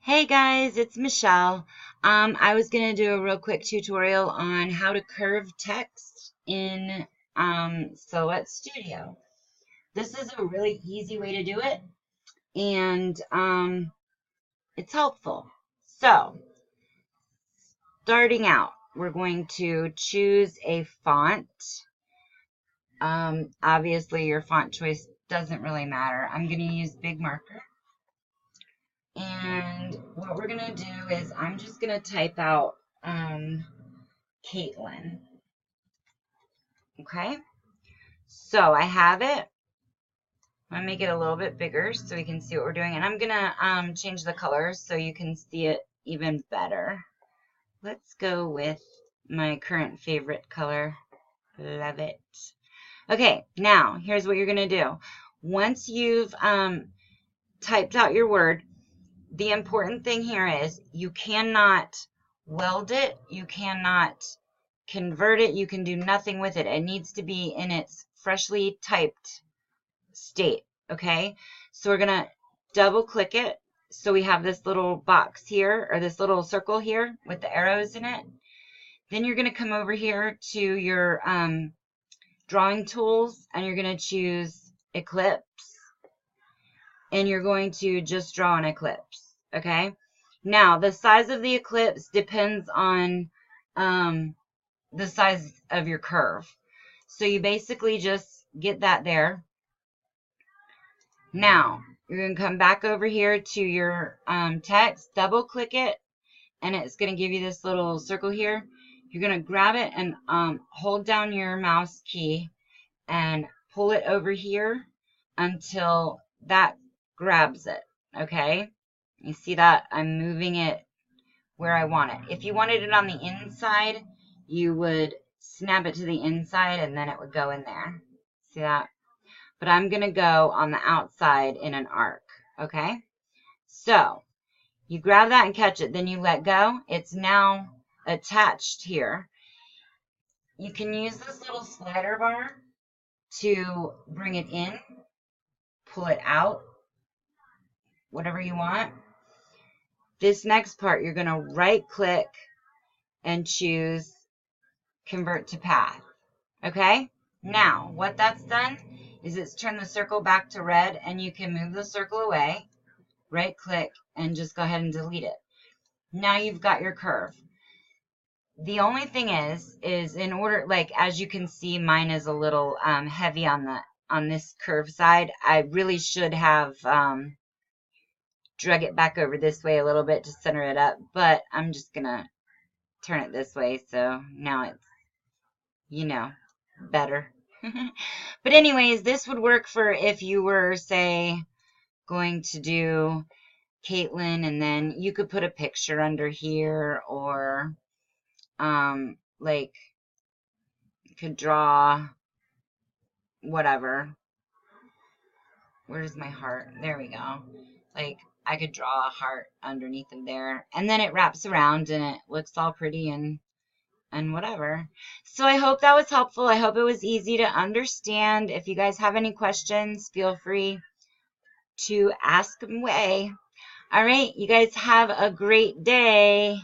Hey guys, it's Michelle. I was going to do a real quick tutorial on how to curve text in Silhouette Studio. This is a really easy way to do it, and it's helpful. So, starting out, we're going to choose a font. Obviously, your font choice doesn't really matter. I'm going to use Big Marker. And what we're going to do is I'm just going to type out Caitlin. Okay, so I have it. I'm gonna make it a little bit bigger so we can see what we're doing, and I'm gonna change the colors so you can see it even better. Let's go with my current favorite color. Love it. Okay, now here's what you're gonna do. Once you've typed out your word, the important thing here is you cannot weld it, you cannot convert it, you can do nothing with it. It needs to be in its freshly typed state. Okay, so we're gonna double click it so we have this little box here, or this little circle here with the arrows in it. Then you're gonna come over here to your drawing tools, and you're gonna choose ellipse, and you're going to just draw an ellipse. Okay, now the size of the ellipse depends on the size of your curve. So you basically just get that there. Now, you're going to come back over here to your text, double click it, and it's going to give you this little circle here. You're going to grab it and hold down your mouse key and pull it over here until that grabs it. Okay? You see that? I'm moving it where I want it. If you wanted it on the inside, you would snap it to the inside and then it would go in there. See that? But I'm going to go on the outside in an arc. Okay? So you grab that and catch it, then you let go. It's now attached here. You can use this little slider bar to bring it in, pull it out, whatever you want. This next part, you're going to right click and choose convert to path. Okay? Now, what that's done is it's turned the circle back to red, and you can move the circle away, right click, and just go ahead and delete it. Now you've got your curve. The only thing is in order, like as you can see, mine is a little heavy on this curve side. I really should have drug it back over this way a little bit to center it up, but I'm just gonna turn it this way, so now it's, you know, better. But anyways, this would work for if you were, say, going to do Caitlin, and then you could put a picture under here, or like you could draw whatever. Where's my heart? There we go. Like I could draw a heart underneath of there, and then it wraps around and it looks all pretty and whatever. So I hope that was helpful. I hope it was easy to understand. If you guys have any questions, feel free to ask them away. All right, you guys have a great day.